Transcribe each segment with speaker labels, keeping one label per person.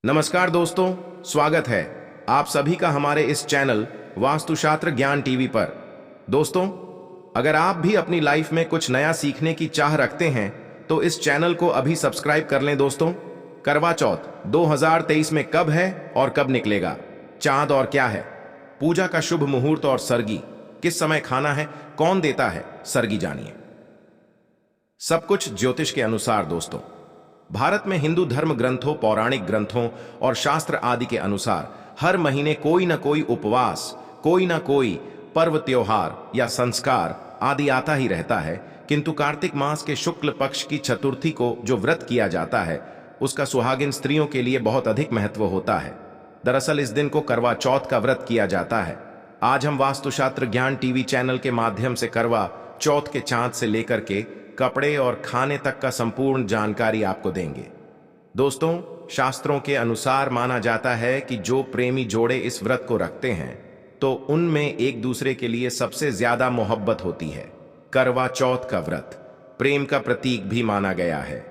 Speaker 1: नमस्कार दोस्तों, स्वागत है आप सभी का हमारे इस चैनल वास्तुशास्त्र ज्ञान टीवी पर। दोस्तों, अगर आप भी अपनी लाइफ में कुछ नया सीखने की चाह रखते हैं तो इस चैनल को अभी सब्सक्राइब कर लें। दोस्तों, करवा चौथ 2023 में कब है और कब निकलेगा? चांद और क्या है? पूजा का शुभ मुहूर्त और सरगी किस समय खाना है? कौन देता है सरगी? जानिए सब कुछ ज्योतिष के अनुसार। दोस्तों, भारत में हिंदू धर्म ग्रंथों, पौराणिक ग्रंथों और शास्त्र आदि के अनुसार हर महीने कोई न कोई उपवास, कोई न कोई पर्व, त्योहार या संस्कार आदि आता ही रहता है। किंतु कार्तिक मास के शुक्ल पक्ष की चतुर्थी को जो व्रत किया जाता है उसका सुहागिन स्त्रियों के लिए बहुत अधिक महत्व होता है। दरअसल इस दिन को करवा चौथ का व्रत किया जाता है। आज हम वास्तुशास्त्र ज्ञान टीवी चैनल के माध्यम से करवा चौथ के चांद से लेकर के कपड़े और खाने तक का संपूर्ण जानकारी आपको देंगे। दोस्तों, शास्त्रों के अनुसार माना जाता है कि जो प्रेमी जोड़े इस व्रत को रखते हैं तो उनमें एक दूसरे के लिए सबसे ज्यादा मोहब्बत होती है। करवा चौथ का व्रत प्रेम का प्रतीक भी माना गया है।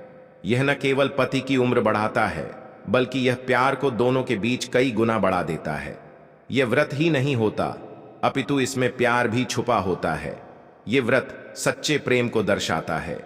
Speaker 1: यह न केवल पति की उम्र बढ़ाता है बल्कि यह प्यार को दोनों के बीच कई गुना बढ़ा देता है। यह व्रत ही नहीं होता अपितु इसमें प्यार भी छुपा होता है। ये व्रत सच्चे प्रेम को दर्शाता है।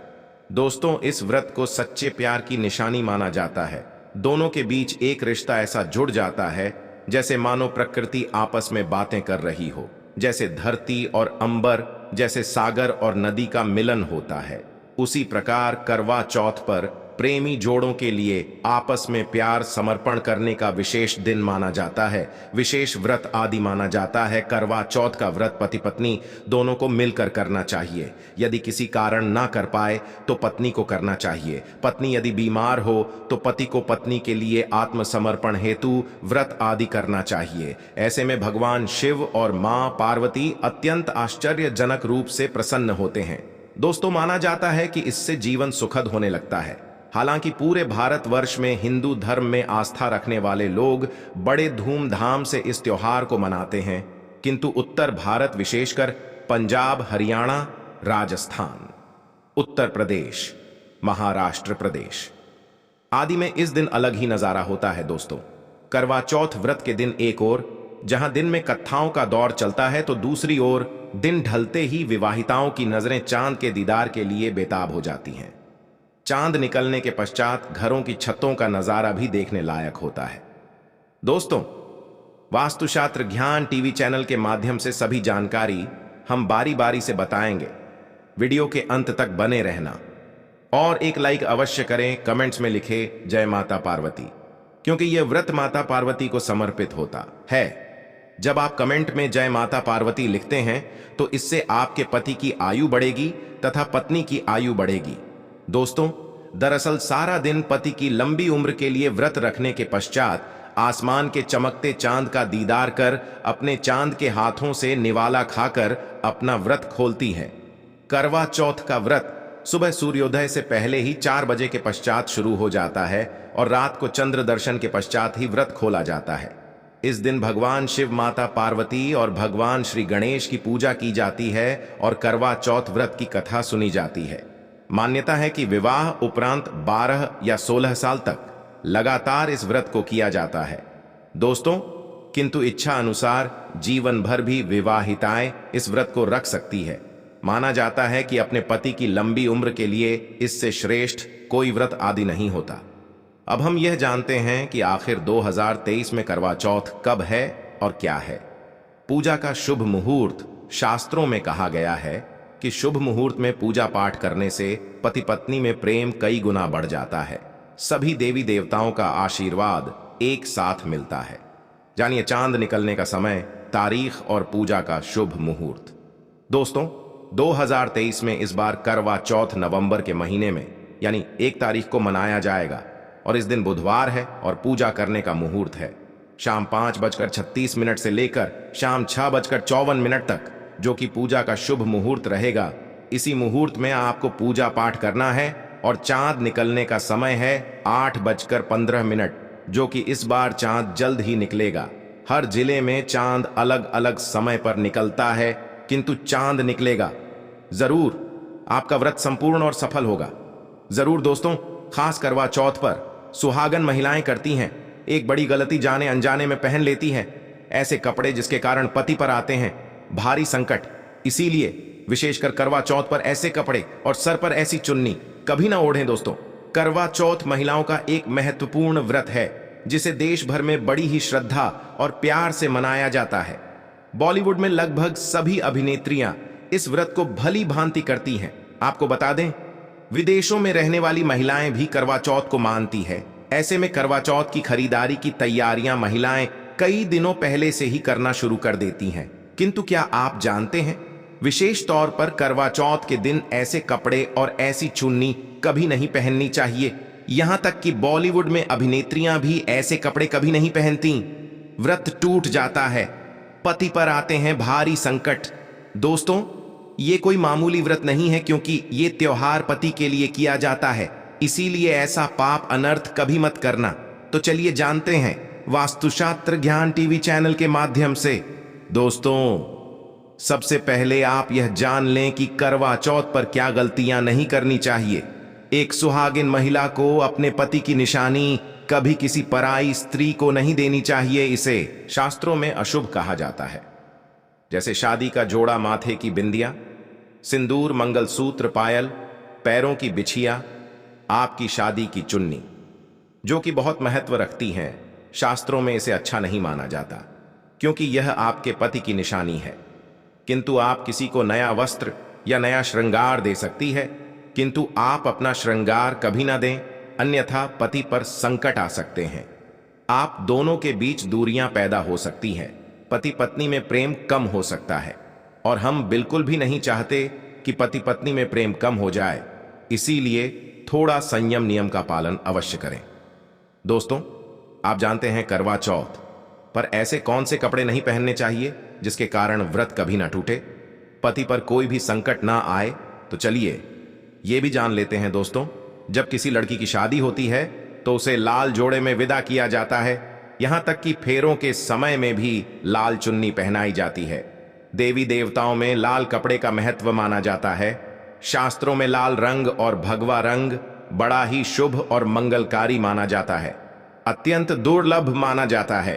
Speaker 1: दोस्तों, इस व्रत को सच्चे प्यार की निशानी माना जाता है। दोनों के बीच एक रिश्ता ऐसा जुड़ जाता है जैसे मानो प्रकृति आपस में बातें कर रही हो, जैसे धरती और अंबर, जैसे सागर और नदी का मिलन होता है। उसी प्रकार करवा चौथ पर प्रेमी जोड़ों के लिए आपस में प्यार समर्पण करने का विशेष दिन माना जाता है, विशेष व्रत आदि माना जाता है। करवा चौथ का व्रत पति पत्नी दोनों को मिलकर करना चाहिए। यदि किसी कारण ना कर पाए तो पत्नी को करना चाहिए। पत्नी यदि बीमार हो तो पति को पत्नी के लिए आत्मसमर्पण हेतु व्रत आदि करना चाहिए। ऐसे में भगवान शिव और मां पार्वती अत्यंत आश्चर्यजनक रूप से प्रसन्न होते हैं। दोस्तों, माना जाता है कि इससे जीवन सुखद होने लगता है। हालांकि पूरे भारतवर्ष में हिंदू धर्म में आस्था रखने वाले लोग बड़े धूमधाम से इस त्योहार को मनाते हैं, किंतु उत्तर भारत, विशेषकर पंजाब, हरियाणा, राजस्थान, उत्तर प्रदेश, महाराष्ट्र प्रदेश आदि में इस दिन अलग ही नजारा होता है। दोस्तों, करवा चौथ व्रत के दिन एक ओर जहां दिन में कथाओं का दौर चलता है तो दूसरी ओर दिन ढलते ही विवाहिताओं की नजरें चांद के दीदार के लिए बेताब हो जाती हैं। चांद निकलने के पश्चात घरों की छतों का नजारा भी देखने लायक होता है। दोस्तों, वास्तुशास्त्र ज्ञान टीवी चैनल के माध्यम से सभी जानकारी हम बारी बारी से बताएंगे। वीडियो के अंत तक बने रहना और एक लाइक अवश्य करें। कमेंट्स में लिखे जय माता पार्वती, क्योंकि यह व्रत माता पार्वती को समर्पित होता है। जब आप कमेंट में जय माता पार्वती लिखते हैं तो इससे आपके पति की आयु बढ़ेगी तथा पत्नी की आयु बढ़ेगी। दोस्तों, दरअसल सारा दिन पति की लंबी उम्र के लिए व्रत रखने के पश्चात आसमान के चमकते चांद का दीदार कर अपने चांद के हाथों से निवाला खाकर अपना व्रत खोलती है। करवा चौथ का व्रत सुबह सूर्योदय से पहले ही 4 बजे के पश्चात शुरू हो जाता है और रात को चंद्र दर्शन के पश्चात ही व्रत खोला जाता है। इस दिन भगवान शिव, माता पार्वती और भगवान श्री गणेश की पूजा की जाती है और करवा चौथ व्रत की कथा सुनी जाती है। मान्यता है कि विवाह उपरांत 12 या 16 साल तक लगातार इस व्रत को किया जाता है। दोस्तों, किंतु इच्छा अनुसार जीवन भर भी विवाहिताएं इस व्रत को रख सकती है। माना जाता है कि अपने पति की लंबी उम्र के लिए इससे श्रेष्ठ कोई व्रत आदि नहीं होता। अब हम यह जानते हैं कि आखिर 2023 में करवा चौथ कब है और क्या है। पूजा का शुभ मुहूर्त शास्त्रों में कहा गया है कि शुभ मुहूर्त में पूजा पाठ करने से पति पत्नी में प्रेम कई गुना बढ़ जाता है। सभी देवी देवताओं का आशीर्वाद एक साथ मिलता है। जानिए चांद निकलने का समय, तारीख और पूजा का शुभ मुहूर्त। दोस्तों, 2023 में इस बार करवा चौथ नवंबर के महीने में यानी 1 तारीख को मनाया जाएगा और इस दिन बुधवार है और पूजा करने का मुहूर्त है शाम 5:36 से लेकर शाम 6:54 तक, जो कि पूजा का शुभ मुहूर्त रहेगा। इसी मुहूर्त में आपको पूजा पाठ करना है और चांद निकलने का समय है 8:15, जो कि इस बार चांद जल्द ही निकलेगा। हर जिले में चांद अलग अलग समय पर निकलता है, किंतु चांद निकलेगा जरूर। आपका व्रत संपूर्ण और सफल होगा। जरूर दोस्तों, खास करवा चौथ पर सुहागन महिलाएं करती हैं एक बड़ी गलती जाने अनजाने में पहन लेती हैं ऐसे कपड़े जिसके कारण पति पर आते हैं भारी संकट। इसीलिए विशेषकर करवा चौथ पर ऐसे कपड़े और सर पर ऐसी चुन्नी कभी ना ओढ़ें दोस्तों। करवा चौथ महिलाओं का एक महत्वपूर्ण व्रत है जिसे देश भर में बड़ी ही श्रद्धा और प्यार से मनाया जाता है। बॉलीवुड में लगभग सभी अभिनेत्रियां इस व्रत को भली भांति करती हैं। आपको बता दें, विदेशों में रहने वाली महिलाएं भी करवा चौथ को मानती है। ऐसे में करवा चौथ की खरीदारी की तैयारियां महिलाएं कई दिनों पहले से ही करना शुरू कर देती हैं। किंतु क्या आप जानते हैं, विशेष तौर पर करवा चौथ के दिन ऐसे कपड़े और ऐसी चुन्नी कभी नहीं पहननी चाहिए। यहां तक कि बॉलीवुड में अभिनेत्रियां भी ऐसे कपड़े कभी नहीं पहनती। व्रत टूट जाता है, पति पर आते हैं भारी संकट। दोस्तों, ये कोई मामूली व्रत नहीं है, क्योंकि ये त्योहार पति के लिए किया जाता है। इसीलिए ऐसा पाप अनर्थ कभी मत करना। तो चलिए जानते हैं वास्तुशास्त्र ज्ञान टीवी चैनल के माध्यम से। दोस्तों, सबसे पहले आप यह जान लें कि करवा चौथ पर क्या गलतियां नहीं करनी चाहिए। एक सुहागिन महिला को अपने पति की निशानी कभी किसी पराई स्त्री को नहीं देनी चाहिए। इसे शास्त्रों में अशुभ कहा जाता है। जैसे शादी का जोड़ा, माथे की बिंदिया, सिंदूर, मंगलसूत्र, पायल, पैरों की बिछिया, आपकी शादी की चुन्नी, जो कि बहुत महत्व रखती हैं। शास्त्रों में इसे अच्छा नहीं माना जाता, क्योंकि यह आपके पति की निशानी है। किंतु आप किसी को नया वस्त्र या नया श्रृंगार दे सकती है, किंतु आप अपना श्रृंगार कभी ना दें, अन्यथा पति पर संकट आ सकते हैं। आप दोनों के बीच दूरियां पैदा हो सकती हैं, पति पत्नी में प्रेम कम हो सकता है, और हम बिल्कुल भी नहीं चाहते कि पति पत्नी में प्रेम कम हो जाए। इसीलिए थोड़ा संयम नियम का पालन अवश्य करें। दोस्तों, आप जानते हैं करवा चौथ पर ऐसे कौन से कपड़े नहीं पहनने चाहिए जिसके कारण व्रत कभी ना टूटे, पति पर कोई भी संकट ना आए। तो चलिए ये भी जान लेते हैं दोस्तों। जब किसी लड़की की शादी होती है तो उसे लाल जोड़े में विदा किया जाता है। यहां तक कि फेरों के समय में भी लाल चुन्नी पहनाई जाती है। देवी देवताओं में लाल कपड़े का महत्व माना जाता है। शास्त्रों में लाल रंग और भगवा रंग बड़ा ही शुभ और मंगलकारी माना जाता है, अत्यंत दुर्लभ माना जाता है।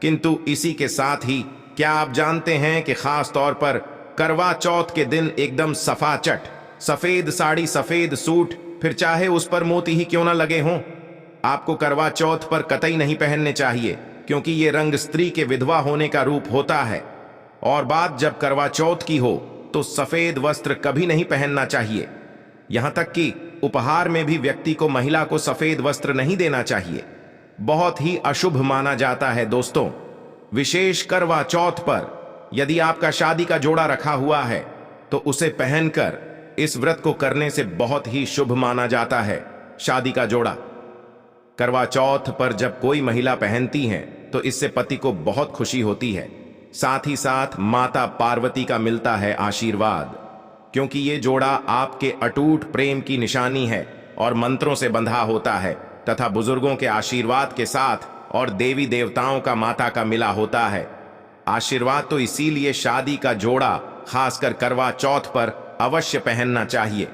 Speaker 1: किंतु इसी के साथ ही क्या आप जानते हैं कि खास तौर पर करवा चौथ के दिन एकदम सफाचट सफेद साड़ी, सफेद सूट, फिर चाहे उस पर मोती ही क्यों ना लगे हों, आपको करवा चौथ पर कतई नहीं पहनने चाहिए, क्योंकि ये रंग स्त्री के विधवा होने का रूप होता है। और बात जब करवा चौथ की हो तो सफेद वस्त्र कभी नहीं पहनना चाहिए। यहां तक कि उपहार में भी व्यक्ति को महिला को सफेद वस्त्र नहीं देना चाहिए, बहुत ही अशुभ माना जाता है। दोस्तों, विशेष करवा चौथ पर यदि आपका शादी का जोड़ा रखा हुआ है तो उसे पहनकर इस व्रत को करने से बहुत ही शुभ माना जाता है। शादी का जोड़ा करवा चौथ पर जब कोई महिला पहनती है तो इससे पति को बहुत खुशी होती है, साथ ही साथ माता पार्वती का मिलता है आशीर्वाद, क्योंकि ये जोड़ा आपके अटूट प्रेम की निशानी है और मंत्रों से बंधा होता है तथा बुजुर्गों के आशीर्वाद के साथ और देवी देवताओं का माता का मिला होता है आशीर्वाद। तो इसीलिए शादी का जोड़ा खासकर करवा चौथ पर अवश्य पहनना चाहिए।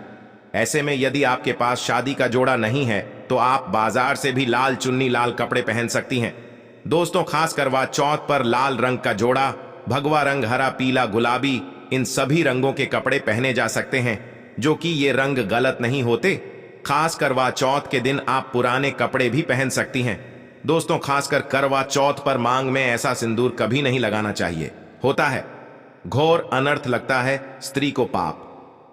Speaker 1: ऐसे में यदि आपके पास शादी का जोड़ा नहीं है तो आप बाजार से भी लाल चुन्नी, लाल कपड़े पहन सकती हैं। दोस्तों, खास करवा चौथ पर लाल रंग का जोड़ा, भगवा रंग, हरा, पीला, गुलाबी, इन सभी रंगों के कपड़े पहने जा सकते हैं, जो कि ये रंग गलत नहीं होते। खास करवा चौथ के दिन आप पुराने कपड़े भी पहन सकती हैं। दोस्तों, खासकर करवा चौथ पर मांग में ऐसा सिंदूर कभी नहीं लगाना चाहिए, होता है घोर अनर्थ, लगता है स्त्री को पाप,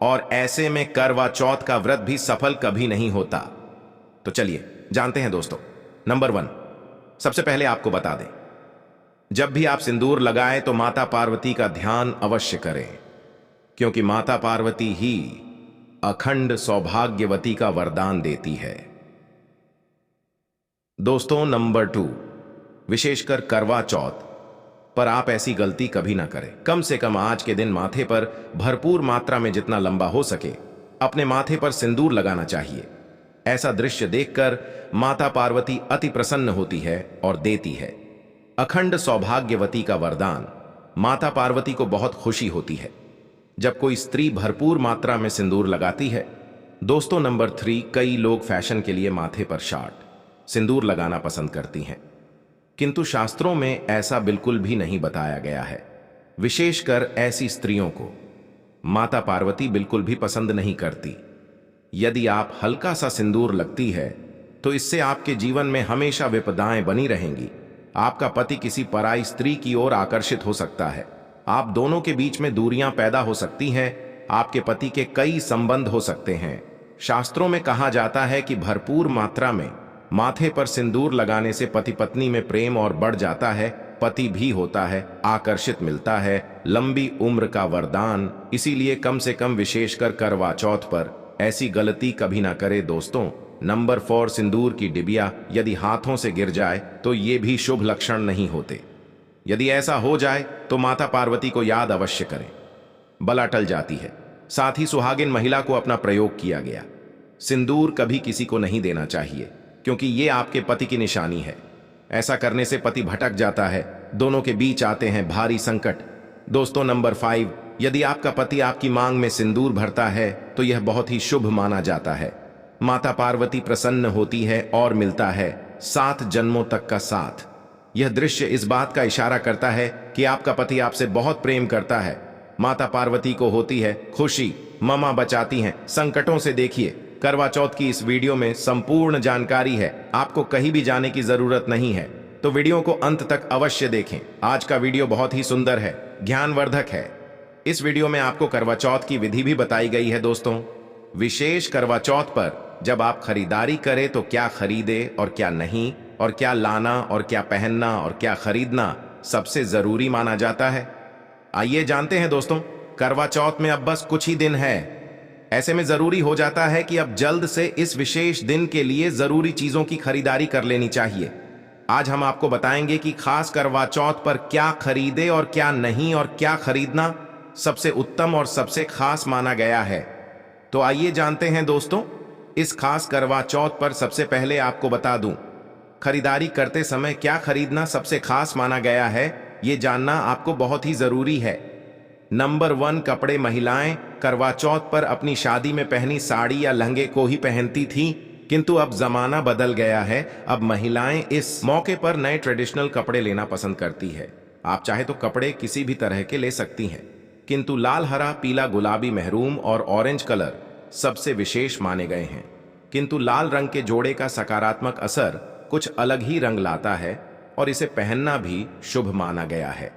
Speaker 1: और ऐसे में करवा चौथ का व्रत भी सफल कभी नहीं होता। तो चलिए जानते हैं दोस्तों। नंबर 1, सबसे पहले आपको बता दें, जब भी आप सिंदूर लगाएं तो माता पार्वती का ध्यान अवश्य करें, क्योंकि माता पार्वती ही अखंड सौभाग्यवती का वरदान देती है। दोस्तों, नंबर 2, विशेषकर करवा चौथ पर आप ऐसी गलती कभी ना करें। कम से कम आज के दिन माथे पर भरपूर मात्रा में जितना लंबा हो सके अपने माथे पर सिंदूर लगाना चाहिए। ऐसा दृश्य देखकर माता पार्वती अति प्रसन्न होती है और देती है अखंड सौभाग्यवती का वरदान। माता पार्वती को बहुत खुशी होती है जब कोई स्त्री भरपूर मात्रा में सिंदूर लगाती है। दोस्तों, नंबर 3, कई लोग फैशन के लिए माथे पर शार्ट सिंदूर लगाना पसंद करती हैं। किंतु शास्त्रों में ऐसा बिल्कुल भी नहीं बताया गया है। विशेषकर ऐसी स्त्रियों को माता पार्वती बिल्कुल भी पसंद नहीं करती। यदि आप हल्का सा सिंदूर लगती है तो इससे आपके जीवन में हमेशा विपदाएं बनी रहेंगी। आपका पति किसी पराई स्त्री की ओर आकर्षित हो सकता है। आप दोनों के बीच में दूरियां पैदा हो सकती हैं। आपके पति के कई संबंध हो सकते हैं। शास्त्रों में कहा जाता है कि भरपूर मात्रा में माथे पर सिंदूर लगाने से पति पत्नी में प्रेम और बढ़ जाता है, पति भी होता है, आकर्षित मिलता है, लंबी उम्र का वरदान। इसीलिए कम से कम विशेषकर करवा चौथ पर ऐसी गलती कभी ना करे दोस्तों। नंबर 4, सिंदूर की डिबिया यदि हाथों से गिर जाए तो ये भी शुभ लक्षण नहीं होते। यदि ऐसा हो जाए तो माता पार्वती को याद अवश्य करें, बला टल जाती है। साथ ही सुहागिन महिला को अपना प्रयोग किया गया सिंदूर कभी किसी को नहीं देना चाहिए, क्योंकि ये आपके पति की निशानी है। ऐसा करने से पति भटक जाता है, दोनों के बीच आते हैं भारी संकट। दोस्तों नंबर 5, यदि आपका पति आपकी मांग में सिंदूर भरता है तो यह बहुत ही शुभ माना जाता है। माता पार्वती प्रसन्न होती है और मिलता है 7 जन्मों तक का साथ। यह दृश्य इस बात का इशारा करता है कि आपका पति आपसे बहुत प्रेम करता है। माता पार्वती को होती है खुशी, ममा बचाती हैं संकटों से। देखिए करवा चौथ की इस वीडियो में संपूर्ण जानकारी है, आपको कहीं भी जाने की जरूरत नहीं है, तो वीडियो को अंत तक अवश्य देखें। आज का वीडियो बहुत ही सुंदर है, ज्ञानवर्धक है। इस वीडियो में आपको करवा चौथ की विधि भी बताई गई है दोस्तों। विशेष करवा चौथ पर जब आप खरीदारी करें तो क्या खरीदे और क्या नहीं, और क्या लाना और क्या पहनना और क्या खरीदना सबसे जरूरी माना जाता है। आइए जानते हैं दोस्तों। करवा चौथ में अब बस कुछ ही दिन है। ऐसे में जरूरी हो जाता है कि अब जल्द से इस विशेष दिन के लिए जरूरी चीजों की खरीदारी कर लेनी चाहिए। आज हम आपको बताएंगे कि खास करवा चौथ पर क्या खरीदे और क्या नहीं, और क्या खरीदना सबसे उत्तम और सबसे खास माना गया है। तो आइए जानते हैं दोस्तों। इस खास करवा चौथ पर सबसे पहले आपको बता दूं, खरीदारी करते समय क्या खरीदना सबसे खास माना गया है, ये जानना आपको बहुत ही जरूरी है। नंबर 1, कपड़े। महिलाएं करवा चौथ पर अपनी शादी में पहनी साड़ी या लहंगे को ही पहनती थीं, किंतु अब जमाना बदल गया है। अब महिलाएं इस मौके पर नए ट्रेडिशनल कपड़े लेना पसंद करती है। आप चाहे तो कपड़े किसी भी तरह के ले सकती हैं, किंतु लाल, हरा, पीला, गुलाबी, मेहरून और ऑरेंज कलर सबसे विशेष माने गए हैं। किंतु लाल रंग के जोड़े का सकारात्मक असर कुछ अलग ही रंग लाता है और इसे पहनना भी शुभ माना गया है।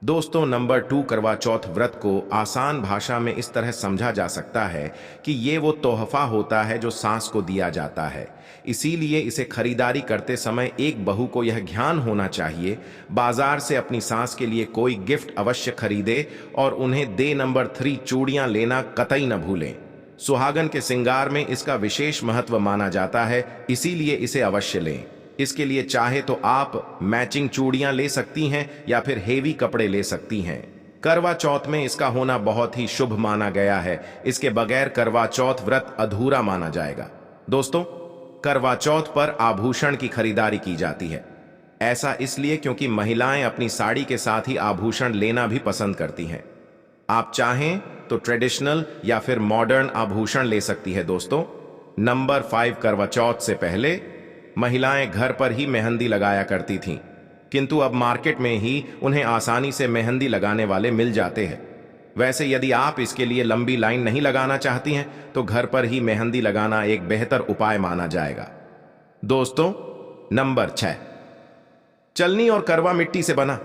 Speaker 1: दोस्तों नंबर 2, करवा चौथ व्रत को आसान भाषा में इस तरह समझा जा सकता है कि ये वो तोहफा होता है जो सास को दिया जाता है। इसीलिए इसे खरीदारी करते समय एक बहू को यह ज्ञान होना चाहिए, बाजार से अपनी सास के लिए कोई गिफ्ट अवश्य खरीदे और उन्हें दे। नंबर 3, चूड़ियां लेना कतई न भूलें। सुहागन के श्रृंगार में इसका विशेष महत्व माना जाता है, इसीलिए इसे अवश्य लें। इसके लिए चाहे तो आप मैचिंग चूड़ियां ले सकती हैं या फिर हेवी कपड़े ले सकती हैं। करवा चौथ में इसका होना बहुत ही शुभ माना गया है। इसके बगैर करवा चौथ व्रत अधूरा माना जाएगा। दोस्तों करवा चौथ पर आभूषण की खरीदारी की जाती है। ऐसा इसलिए क्योंकि महिलाएं अपनी साड़ी के साथ ही आभूषण लेना भी पसंद करती हैं। आप चाहें तो ट्रेडिशनल या फिर मॉडर्न आभूषण ले सकती है दोस्तों। नंबर 5, करवा चौथ से पहले महिलाएं घर पर ही मेहंदी लगाया करती थीं, किंतु अब मार्केट में ही उन्हें आसानी से मेहंदी लगाने वाले मिल जाते हैं। वैसे यदि आप इसके लिए लंबी लाइन नहीं लगाना चाहती हैं तो घर पर ही मेहंदी लगाना एक बेहतर उपाय माना जाएगा। दोस्तों नंबर 6, चलनी और करवा मिट्टी से बना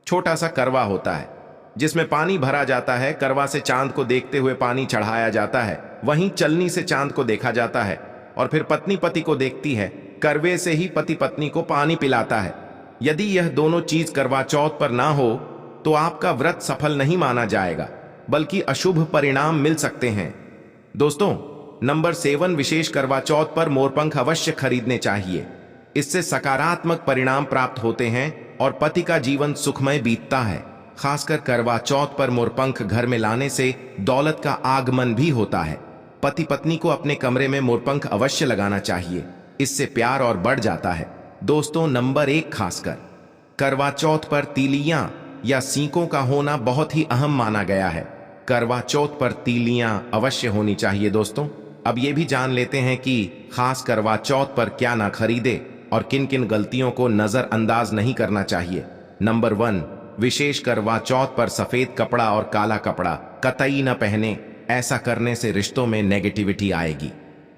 Speaker 1: छोटा सा करवा होता है जिसमें पानी भरा जाता है। करवा से चांद को देखते हुए पानी चढ़ाया जाता है, वहीं चलनी से चांद को देखा जाता है और फिर पत्नी पति को देखती है। करवे से ही पति पत्नी को पानी पिलाता है। यदि यह दोनों चीज करवा चौथ पर ना हो तो आपका व्रत सफल नहीं माना जाएगा, बल्कि अशुभ परिणाम मिल सकते हैं। दोस्तों नंबर 7, विशेष करवा चौथ पर मोरपंख अवश्य खरीदने चाहिए। इससे सकारात्मक परिणाम प्राप्त होते हैं और पति का जीवन सुखमय बीतता है। खासकर करवा चौथ पर मोरपंख घर में लाने से दौलत का आगमन भी होता है। पति पत्नी को अपने कमरे में मोरपंख अवश्य लगाना चाहिए, इससे प्यार और बढ़ जाता है। दोस्तों नंबर 1, खासकर करवा चौथ पर तीलियां या सीकों का होना बहुत ही अहम माना गया है। करवा चौथ पर तीलियां अवश्य होनी चाहिए। दोस्तों अब ये भी जान लेते हैं कि खास करवा चौथ पर क्या ना खरीदे और किन किन गलतियों को नजरअंदाज नहीं करना चाहिए। नंबर 1, विशेष करवा चौथ पर सफेद कपड़ा और काला कपड़ा कतई न पहने। ऐसा करने से रिश्तों में नेगेटिविटी आएगी।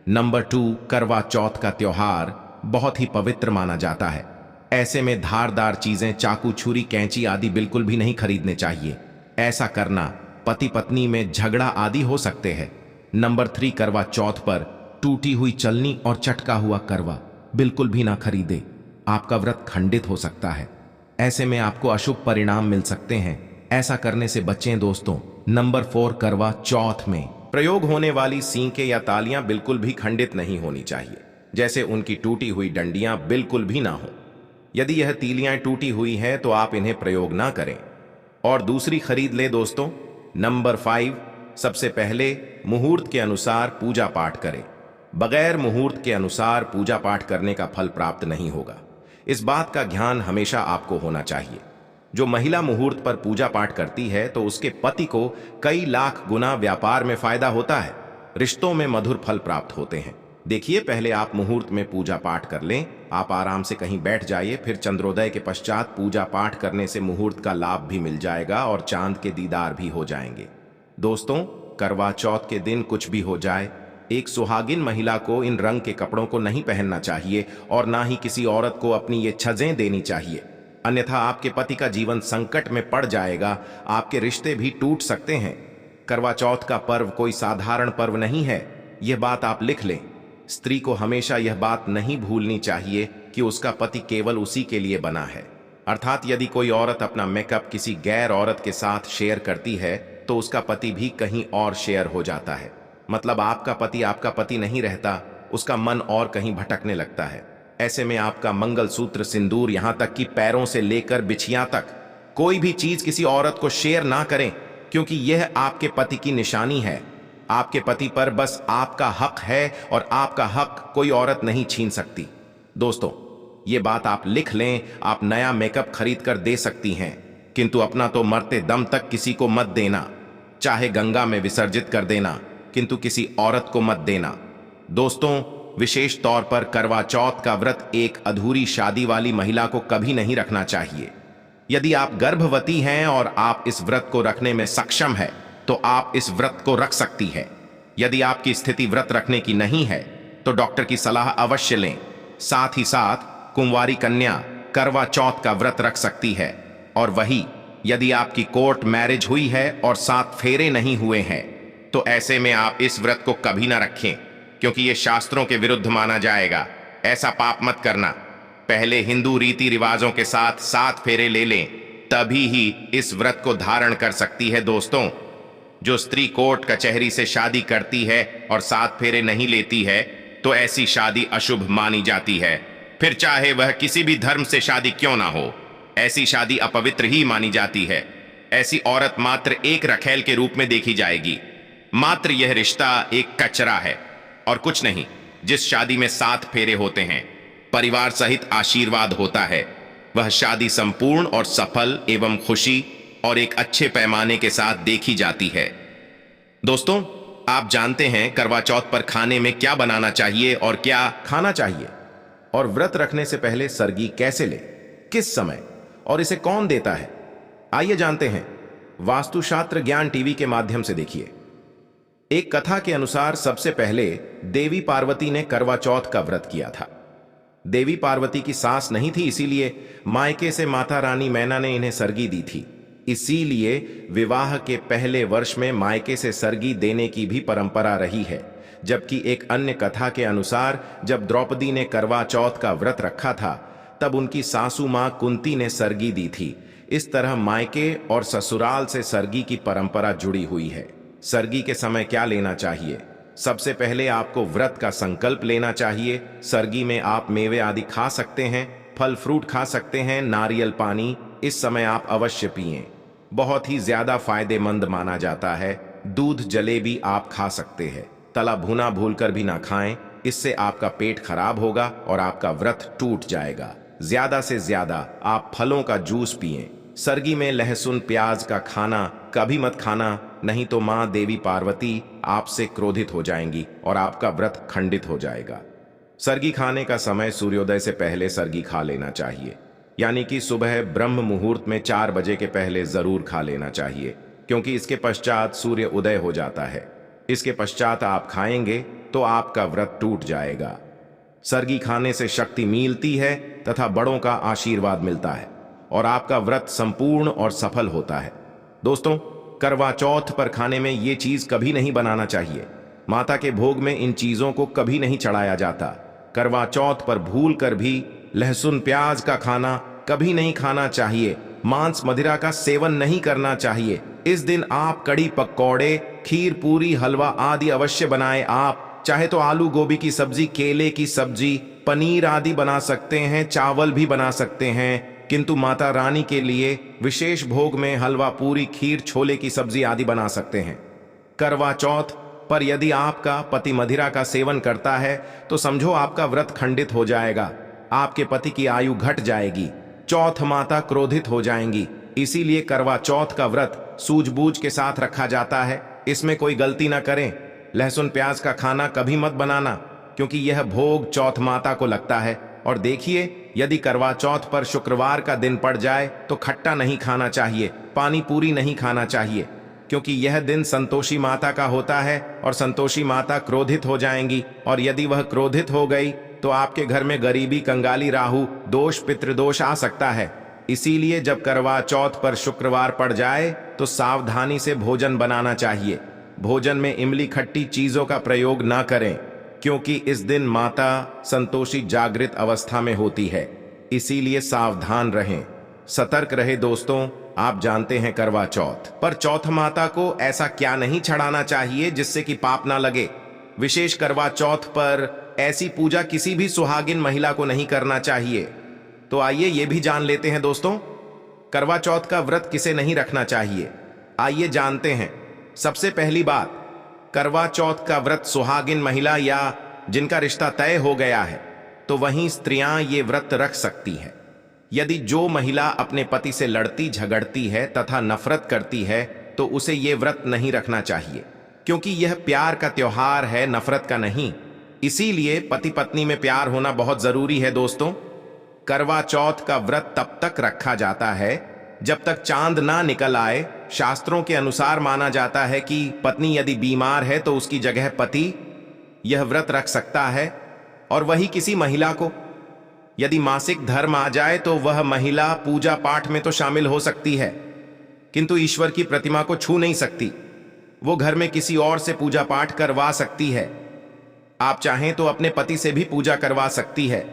Speaker 1: नंबर 2, करवा चौथ का त्योहार बहुत ही पवित्र माना जाता है। ऐसे में धारदार चीजें, चाकू, छुरी, कैंची आदि बिल्कुल भी नहीं खरीदने चाहिए। ऐसा करना पति पत्नी में झगड़ा आदि हो सकते हैं। नंबर 3, करवा चौथ पर टूटी हुई चलनी और चटका हुआ करवा बिल्कुल भी ना खरीदे। आपका व्रत खंडित हो सकता है। ऐसे में आपको अशुभ परिणाम मिल सकते हैं। ऐसा करने से बचें दोस्तों। नंबर 4, करवा चौथ में प्रयोग होने वाली सींकें या तालियां बिल्कुल भी खंडित नहीं होनी चाहिए। जैसे उनकी टूटी हुई डंडियां बिल्कुल भी ना हो। यदि यह तीलियां टूटी हुई हैं तो आप इन्हें प्रयोग ना करें और दूसरी खरीद ले दोस्तों। नंबर 5, सबसे पहले मुहूर्त के अनुसार पूजा पाठ करें। बगैर मुहूर्त के अनुसार पूजा पाठ करने का फल प्राप्त नहीं होगा। इस बात का ध्यान हमेशा आपको होना चाहिए। जो महिला मुहूर्त पर पूजा पाठ करती है तो उसके पति को कई लाख गुना व्यापार में फायदा होता है, रिश्तों में मधुर फल प्राप्त होते हैं। देखिए, पहले आप मुहूर्त में पूजा पाठ कर लें। आप आराम से कहीं बैठ जाइए, फिर चंद्रोदय के पश्चात पूजा पाठ करने से मुहूर्त का लाभ भी मिल जाएगा और चांद के दीदार भी हो जाएंगे। दोस्तों, करवा चौथ के दिन कुछ भी हो जाए, एक सुहागिन महिला को इन रंग के कपड़ों को नहीं पहनना चाहिए और ना ही किसी औरत को अपनी ये छजें देनी चाहिए। अन्यथा आपके पति का जीवन संकट में पड़ जाएगा, आपके रिश्ते भी टूट सकते हैं। करवा चौथ का पर्व कोई साधारण पर्व नहीं है, यह बात आप लिख लें। स्त्री को हमेशा यह बात नहीं भूलनी चाहिए कि उसका पति केवल उसी के लिए बना है। अर्थात यदि कोई औरत अपना मेकअप किसी गैर औरत के साथ शेयर करती है तो उसका पति भी कहीं और शेयर हो जाता है। मतलब आपका पति नहीं रहता, उसका मन और कहीं भटकने लगता है। ऐसे में आपका मंगलसूत्र, सिंदूर, यहां तक कि पैरों से लेकर बिछिया तक कोई भी चीज किसी औरत को शेयर ना करें, क्योंकि यह आपके पति की निशानी है। आपके पति पर बस आपका हक है और आपका हक कोई औरत नहीं छीन सकती। दोस्तों, ये बात आप लिख लें। आप नया मेकअप खरीद कर दे सकती हैं, किंतु अपना तो मरते दम तक किसी को मत देना। चाहे गंगा में विसर्जित कर देना, किंतु किसी औरत को मत देना। दोस्तों, विशेष तौर पर करवा चौथ का व्रत एक अधूरी शादी वाली महिला को कभी नहीं रखना चाहिए। यदि आप गर्भवती हैं और आप इस व्रत को रखने में सक्षम है तो आप इस व्रत को रख सकती है। यदि आपकी स्थिति व्रत रखने की नहीं है तो डॉक्टर की सलाह अवश्य लें। साथ ही साथ कुंवारी कन्या करवा चौथ का व्रत रख सकती है। और वही यदि आपकी कोर्ट मैरिज हुई है और 7 फेरे नहीं हुए हैं तो ऐसे में आप इस व्रत को कभी ना रखें, क्योंकि यह शास्त्रों के विरुद्ध माना जाएगा। ऐसा पाप मत करना। पहले हिंदू रीति रिवाजों के साथ 7 फेरे ले लें, तभी ही इस व्रत को धारण कर सकती है। दोस्तों, जो स्त्री कोर्ट कचहरी से शादी करती है और 7 फेरे नहीं लेती है तो ऐसी शादी अशुभ मानी जाती है। फिर चाहे वह किसी भी धर्म से शादी क्यों ना हो, ऐसी शादी अपवित्र ही मानी जाती है। ऐसी औरत मात्र एक रखेल के रूप में देखी जाएगी। मात्र यह रिश्ता एक कचरा है और कुछ नहीं। जिस शादी में 7 फेरे होते हैं, परिवार सहित आशीर्वाद होता है, वह शादी संपूर्ण और सफल एवं खुशी और एक अच्छे पैमाने के साथ देखी जाती है। दोस्तों, आप जानते हैं करवा चौथ पर खाने में क्या बनाना चाहिए और क्या खाना चाहिए, और व्रत रखने से पहले सरगी कैसे ले, किस समय और इसे कौन देता है? आइए जानते हैं। वास्तुशास्त्र ज्ञान टीवी के माध्यम से देखिए। एक कथा के अनुसार सबसे पहले देवी पार्वती ने करवा चौथ का व्रत किया था। देवी पार्वती की सास नहीं थी, इसीलिए मायके से माता रानी मैना ने इन्हें सरगी दी थी। इसीलिए विवाह के पहले वर्ष में मायके से सरगी देने की भी परंपरा रही है। जबकि एक अन्य कथा के अनुसार जब द्रौपदी ने करवा चौथ का व्रत रखा था तब उनकी सासू मां कुंती ने सरगी दी थी। इस तरह मायके और ससुराल से सरगी की परंपरा जुड़ी हुई है। सरगी के समय क्या लेना चाहिए? सबसे पहले आपको व्रत का संकल्प लेना चाहिए। सरगी में आप मेवे आदि खा सकते हैं, फल फ्रूट खा सकते हैं, नारियल पानी इस समय आप अवश्य पिएं, बहुत ही ज्यादा फायदेमंद माना जाता है। दूध जलेबी आप खा सकते हैं, तला भुना भूलकर भी ना खाएं, इससे आपका पेट खराब होगा और आपका व्रत टूट जाएगा। ज्यादा से ज्यादा आप फलों का जूस पिएं। सरगी में लहसुन प्याज का खाना कभी मत खाना, नहीं तो मां देवी पार्वती आपसे क्रोधित हो जाएंगी और आपका व्रत खंडित हो जाएगा। सरगी खाने का समय सूर्योदय से पहले सरगी खा लेना चाहिए, यानी कि सुबह ब्रह्म मुहूर्त में 4 बजे के पहले जरूर खा लेना चाहिए, क्योंकि इसके पश्चात सूर्य उदय हो जाता है। इसके पश्चात आप खाएंगे तो आपका व्रत टूट जाएगा। सरगी खाने से शक्ति मिलती है तथा बड़ों का आशीर्वाद मिलता है और आपका व्रत संपूर्ण और सफल होता है। दोस्तों, करवा चौथ पर खाने में ये चीज कभी नहीं बनाना चाहिए। माता के भोग में इन चीजों को कभी नहीं चढ़ाया जाता। करवा चौथ पर भूल कर भी लहसुन प्याज का खाना कभी नहीं खाना चाहिए। मांस मदिरा का सेवन नहीं करना चाहिए। इस दिन आप कड़ी पकौड़े, खीर, पूरी, हलवा आदि अवश्य बनाएं। आप चाहे तो आलू गोभी की सब्जी, केले की सब्जी, पनीर आदि बना सकते हैं, चावल भी बना सकते हैं, किंतु माता रानी के लिए विशेष भोग में हलवा, पूरी, खीर, छोले की सब्जी आदि बना सकते हैं। करवा चौथ पर यदि आपका पति मदिरा का सेवन करता है तो समझो आपका व्रत खंडित हो जाएगा, आपके पति की आयु घट जाएगी, चौथ माता क्रोधित हो जाएंगी। इसीलिए करवा चौथ का व्रत सूझबूझ के साथ रखा जाता है। इसमें कोई गलती ना करें। लहसुन प्याज का खाना कभी मत बनाना, क्योंकि यह भोग चौथ माता को लगता है। और देखिए, यदि करवा चौथ पर शुक्रवार का दिन पड़ जाए तो खट्टा नहीं खाना चाहिए, पानी पूरी नहीं खाना चाहिए, क्योंकि यह दिन संतोषी माता का होता है और संतोषी माता क्रोधित हो जाएंगी। और यदि वह क्रोधित हो गई तो आपके घर में गरीबी, कंगाली, राहु दोष, पितृदोष आ सकता है। इसीलिए जब करवा चौथ पर शुक्रवार पड़ जाए तो सावधानी से भोजन बनाना चाहिए। भोजन में इमली खट्टी चीजों का प्रयोग ना करें, क्योंकि इस दिन माता संतोषी जागृत अवस्था में होती है। इसीलिए सावधान रहें, सतर्क रहे। दोस्तों, आप जानते हैं करवा चौथ पर चौथ माता को ऐसा क्या नहीं चढ़ाना चाहिए जिससे कि पाप ना लगे। विशेष करवा चौथ पर ऐसी पूजा किसी भी सुहागिन महिला को नहीं करना चाहिए। तो आइए ये भी जान लेते हैं दोस्तों, करवा चौथ का व्रत किसे नहीं रखना चाहिए। आइए जानते हैं। सबसे पहली बात, करवा चौथ का व्रत सुहागिन महिला या जिनका रिश्ता तय हो गया है तो वहीं स्त्रियां ये व्रत रख सकती है। यदि जो महिला अपने पति से लड़ती झगड़ती है तथा नफरत करती है तो उसे ये व्रत नहीं रखना चाहिए, क्योंकि यह प्यार का त्योहार है, नफरत का नहीं। इसीलिए पति पत्नी में प्यार होना बहुत जरूरी है। दोस्तों, करवा चौथ का व्रत तब तक रखा जाता है जब तक चांद ना निकल आए। शास्त्रों के अनुसार माना जाता है कि पत्नी यदि बीमार है तो उसकी जगह पति यह व्रत रख सकता है। और वही किसी महिला को यदि मासिक धर्म आ जाए तो वह महिला पूजा पाठ में तो शामिल हो सकती है, किंतु ईश्वर की प्रतिमा को छू नहीं सकती। वो घर में किसी और से पूजा पाठ करवा सकती है। आप चाहें तो अपने पति से भी पूजा करवा सकती है।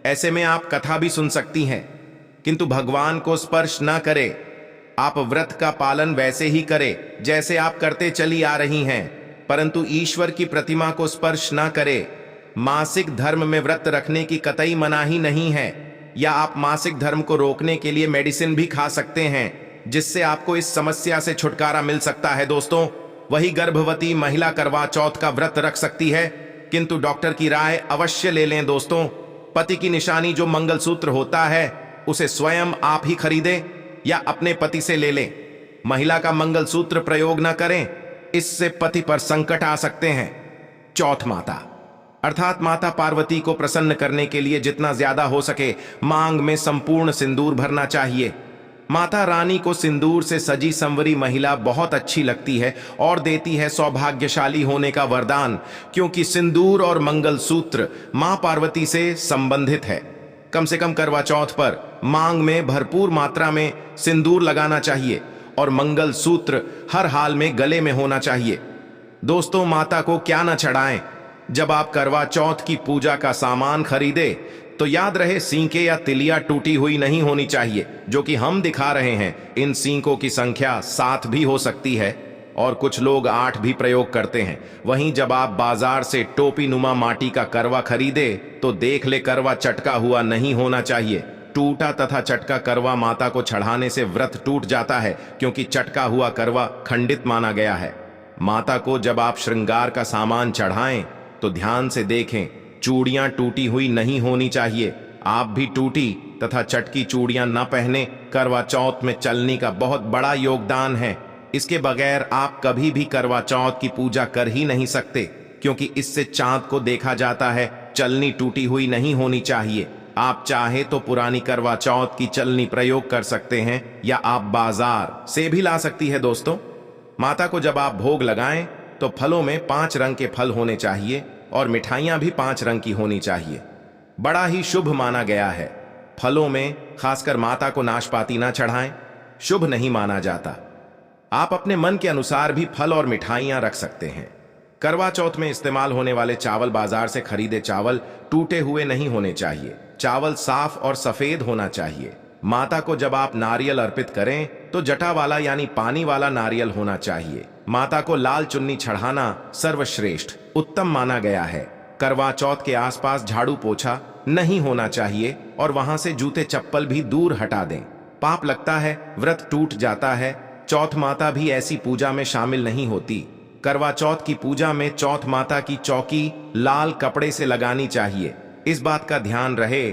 Speaker 1: ऐसे में आप कथा भी सुन सकती हैं, किंतु भगवान को स्पर्श ना करें। आप व्रत का पालन वैसे ही करें जैसे आप करते चली आ रही हैं, परंतु ईश्वर की प्रतिमा को स्पर्श ना करें। मासिक धर्म में व्रत रखने की कतई मनाही नहीं है, या आप मासिक धर्म को रोकने के लिए मेडिसिन भी खा सकते हैं, जिससे आपको इस समस्या से छुटकारा मिल सकता है। दोस्तों, वही गर्भवती महिला करवा चौथ का व्रत रख सकती है, किंतु डॉक्टर की राय अवश्य ले लें। दोस्तों, पति की निशानी जो मंगलसूत्र होता है उसे स्वयं आप ही खरीदें या अपने पति से ले लें। महिला का मंगलसूत्र प्रयोग न करें, इससे पति पर संकट आ सकते हैं। चौथ माता अर्थात माता पार्वती को प्रसन्न करने के लिए जितना ज्यादा हो सके मांग में संपूर्ण सिंदूर भरना चाहिए। माता रानी को सिंदूर से सजी संवरी महिला बहुत अच्छी लगती है और देती है सौभाग्यशाली होने का वरदान, क्योंकि सिंदूर और मंगलसूत्र मां पार्वती से संबंधित है। कम से कम करवा चौथ पर मांग में भरपूर मात्रा में सिंदूर लगाना चाहिए और मंगलसूत्र हर हाल में गले में होना चाहिए। दोस्तों, माता को क्या न चढ़ाएं। जब आप करवा चौथ की पूजा का सामान खरीदे तो याद रहे, सींके या तिलिया टूटी हुई नहीं होनी चाहिए, जो कि हम दिखा रहे हैं। इन सींकों की संख्या 7 भी हो सकती है और कुछ लोग 8 भी प्रयोग करते हैं। वहीं जब आप बाजार से टोपी नुमा माटी का करवा खरीदे तो देख ले, करवा चटका हुआ नहीं होना चाहिए। टूटा तथा चटका करवा माता को चढ़ाने से व्रत टूट जाता है, क्योंकि चटका हुआ करवा खंडित माना गया है। माता को जब आप श्रृंगार का सामान चढ़ाएं तो ध्यान से देखें, चूड़ियां टूटी हुई नहीं होनी चाहिए। आप भी टूटी तथा चटकी चूड़ियां न पहने। करवा चौथ में चलनी का बहुत बड़ा योगदान है। इसके बगैर आप कभी भी करवा चौथ की पूजा कर ही नहीं सकते, क्योंकि इससे चांद को देखा जाता है। चलनी टूटी हुई नहीं होनी चाहिए। आप चाहे तो पुरानी करवा चौथ की चलनी प्रयोग कर सकते हैं या आप बाजार से भी ला सकती है। दोस्तों, माता को जब आप भोग लगाएं तो फलों में 5 रंग के फल होने चाहिए और मिठाइयां भी 5 रंग की होनी चाहिए। बड़ा ही शुभ माना गया है। फलों में खासकर माता को नाशपाती ना चढ़ाएं, शुभ नहीं माना जाता। आप अपने मन के अनुसार भी फल और मिठाइयां रख सकते हैं। करवा चौथ में इस्तेमाल होने वाले चावल बाजार से खरीदे चावल टूटे हुए नहीं होने चाहिए। चावल साफ और सफेद होना चाहिए। माता को जब आप नारियल अर्पित करें तो जटा वाला यानी पानी वाला नारियल होना चाहिए। माता को लाल चुन्नी चढ़ाना सर्वश्रेष्ठ उत्तम माना गया है। करवा चौथ के आसपास झाड़ू पोछा नहीं होना चाहिए और वहां से जूते चप्पल भी दूर हटा दें। पाप लगता है, व्रत टूट जाता है। चौथ माता भी ऐसी पूजा में शामिल नहीं होती। करवा चौथ की पूजा में चौथ माता की चौकी लाल कपड़े से लगानी चाहिए। इस बात का ध्यान रहे,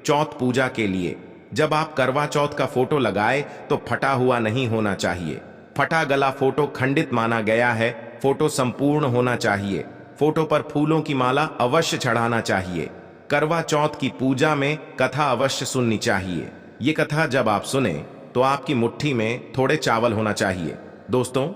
Speaker 1: चौथ पूजा के लिए जब आप करवा चौथ का फोटो लगाए तो फटा हुआ नहीं होना चाहिए। फटा गला फोटो खंडित माना गया है। फोटो संपूर्ण होना चाहिए। फोटो पर फूलों की माला अवश्य चढ़ाना चाहिए। करवा चौथ की पूजा में कथा अवश्य सुननी चाहिए। ये कथा जब आप सुने तो आपकी मुट्ठी में थोड़े चावल होना चाहिए। दोस्तों,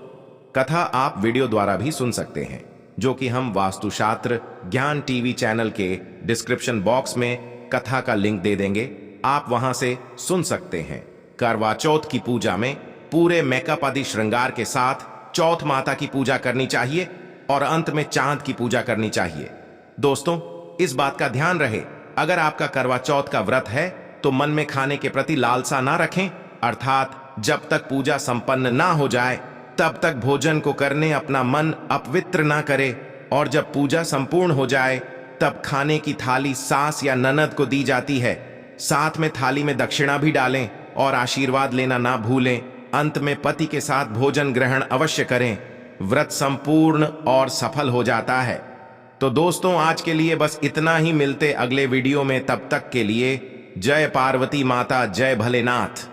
Speaker 1: कथा आप वीडियो द्वारा भी सुन सकते हैं, जो कि हम वास्तुशास्त्र ज्ञान टीवी चैनल के डिस्क्रिप्शन बॉक्स में कथा का लिंक दे देंगे। आप वहां से सुन सकते हैं। करवा चौथ की पूजा में पूरे मेकअप आदि श्रृंगार के साथ चौथ माता की पूजा करनी चाहिए और अंत में चांद की पूजा करनी चाहिए। दोस्तों, इस बात का ध्यान रहे, अगर आपका करवा चौथ का व्रत है तो मन में खाने के प्रति लालसा ना रखें, अर्थात जब तक पूजा संपन्न ना हो जाए तब तक भोजन को करने अपना मन अपवित्र ना करे, और जब पूजा संपूर्ण हो जाए तब खाने की थाली सास या ननद को दी जाती है। साथ में थाली में दक्षिणा भी डालें और आशीर्वाद लेना ना भूलें। अंत में पति के साथ भोजन ग्रहण अवश्य करें। व्रत संपूर्ण और सफल हो जाता है। तो दोस्तों, आज के लिए बस इतना ही। मिलते अगले वीडियो में, तब तक के लिए जय पार्वती माता, जय भोलेनाथ।